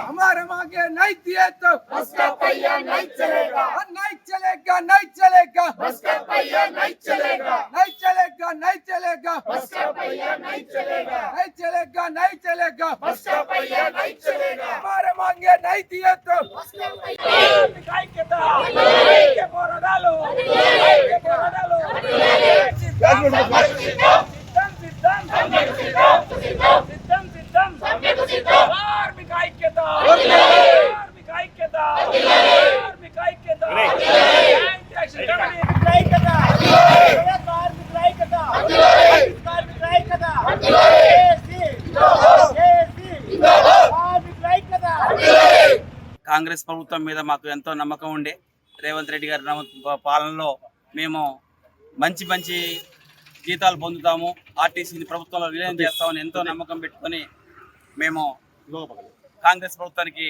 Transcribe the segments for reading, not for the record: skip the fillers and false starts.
हमारे मांगे नहीं दिए तो बस का पहिया नहीं चलेगा, नहीं चलेगा, नहीं चलेगा, बस का पहिया नहीं चलेगा, नहीं चलेगा, नहीं चलेगा, बस का पहिया नहीं चलेगा, नहीं चलेगा, नहीं चलेगा, बस का पहिया नहीं चलेगा। हमारे मांगे नहीं दिए तो बस का पहिया కాంగ్రెస్ ప్రభుత్వం మీద మాకు ఎంతో నమ్మకం ఉండే రేవంత్ రెడ్డి గారి పాలనలో మేము మంచి మంచి జీతాలు పొందుతాము, ఆర్టీసీని ప్రభుత్వంలో విలీనం చేస్తామని ఎంతో నమ్మకం పెట్టుకొని మేము కాంగ్రెస్ ప్రభుత్వానికి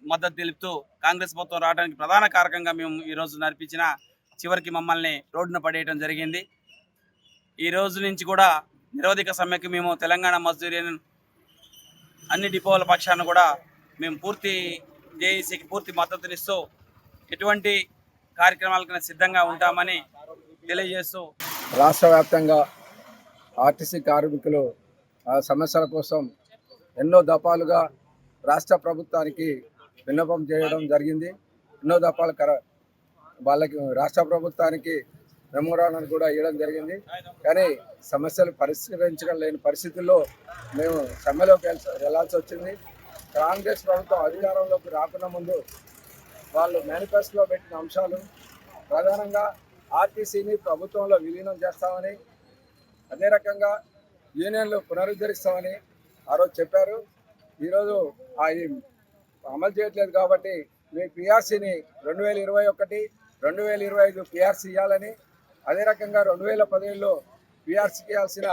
మద్దతు తెలుపుతూ కాంగ్రెస్ ప్రభుత్వం రావడానికి ప్రధాన కారకంగా మేము ఈరోజు నడిపించిన చివరికి మమ్మల్ని రోడ్డున పడేయడం జరిగింది. ఈ రోజు నుంచి కూడా నిరోధిక సమ్మెకి మేము తెలంగాణ మజ్దూర్ యూనియన్ అన్ని డిపోల పక్షాన కూడా మేము పూర్తి జేఏసీకి పూర్తి మద్దతునిస్తూ ఎటువంటి కార్యక్రమాలకు సిద్ధంగా ఉంటామని తెలియజేస్తూ రాష్ట్ర వ్యాప్తంగా ఆర్టీసీ కార్మికులు సమస్యల కోసం ఎన్నో దఫాలుగా రాష్ట్ర ప్రభుత్వానికి విన్నపం చేయడం జరిగింది. ఎన్నో దఫాలు వాళ్ళకి రాష్ట్ర ప్రభుత్వానికి మెమోరాండం కూడా ఇవ్వడం జరిగింది. కానీ సమస్యలు పరిష్కరించడం లేని పరిస్థితుల్లో మేము సమ్మెలోకి వెళ్లాల్సి వచ్చింది. కాంగ్రెస్ ప్రభుత్వం అధికారంలోకి రాకుండా ముందు వాళ్ళు మేనిఫెస్టోలో పెట్టిన అంశాలు ప్రధానంగా ఆర్టీసీని ప్రభుత్వంలో విలీనం చేస్తామని, అదే రకంగా యూనియన్లు పునరుద్ధరిస్తామని ఆ రోజు చెప్పారు. ఈరోజు అది అమలు చేయట్లేదు కాబట్టి మీ పిఆర్సీని 2021, 2025 పిఆర్సీ ఇవ్వాలని, అదే రకంగా 2017లో పిఆర్సీకి ఇవ్వాల్సిన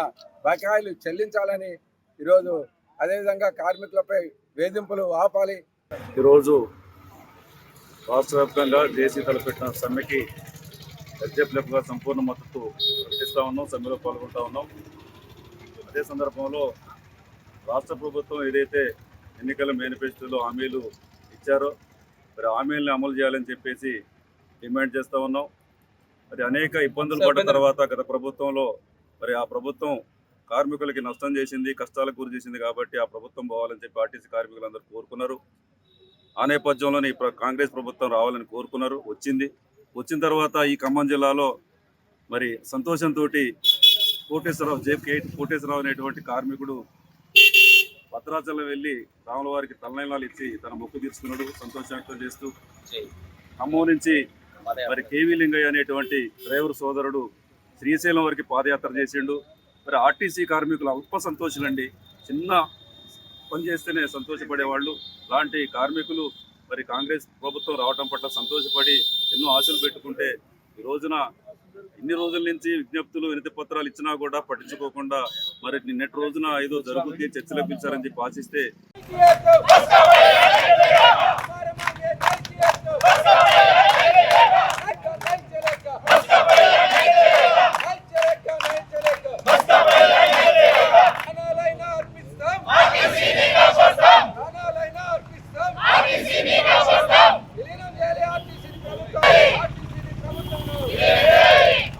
బకాయిలు చెల్లించాలని ఈరోజు అదేవిధంగా కార్మికులపై వేధింపులు ఆపాలి. ఈరోజు రాష్ట్ర వ్యాప్తంగా జేసీ తలపెట్టిన సమ్మెకి ఎస్జెఫ్గా సంపూర్ణ మద్దతు ప్రకటిస్తూ ఉన్నాం, సమ్మెలో పాల్గొంటూ ఉన్నాం. అదే సందర్భంలో రాష్ట్ర ప్రభుత్వం ఏదైతే ఎన్నికల మేనిఫెస్టోలో హామీలు ఇచ్చారో మరి హామీలను అమలు చేయాలని చెప్పేసి డిమాండ్ చేస్తూ ఉన్నాం. మరి అనేక ఇబ్బందులు పడ్డ తర్వాత గత ప్రభుత్వంలో మరి ఆ ప్రభుత్వం కార్మికులకి నష్టం చేసింది, కష్టాలకు గురి చేసింది కాబట్టి ఆ ప్రభుత్వం పోవాలని చెప్పి ఆర్టీసీ కార్మికులందరూ కోరుకున్నారు. ఆ నేపథ్యంలోనే కాంగ్రెస్ ప్రభుత్వం రావాలని కోరుకున్నారు, వచ్చిన తర్వాత ఈ ఖమ్మం జిల్లాలో మరి సంతోషంతో కోటేశ్వరరావు అనేటువంటి కార్మికుడు భద్రాచలం వెళ్ళి రాముల వారికి తలనైనాలు ఇచ్చి తన మొక్కు తీర్చుకున్నాడు, సంతోషం వ్యక్తం చేస్తూ. ఖమ్మం నుంచి మరి కేవీ లింగయ్య అనేటువంటి డ్రైవర్ సోదరుడు శ్రీశైలం వరకు పాదయాత్ర చేసిండు. మరి ఆర్టీసీ కార్మికులు అల్ప సంతోషులండి, చిన్న పని చేస్తేనే సంతోషపడేవాళ్ళు. అలాంటి కార్మికులు మరి కాంగ్రెస్ ప్రభుత్వం రావడం పట్ల సంతోషపడి ఎన్నో ఆశలు పెట్టుకుంటే ఈ రోజున ఇన్ని రోజుల నుంచి విజ్ఞప్తులు, వినతి పత్రాలు ఇచ్చినా కూడా పట్టించుకోకుండా మరి నిన్నటి రోజున ఏదో జరుగుతుంది చర్చలకు పిలిచారని చెప్పి ఆశిస్తే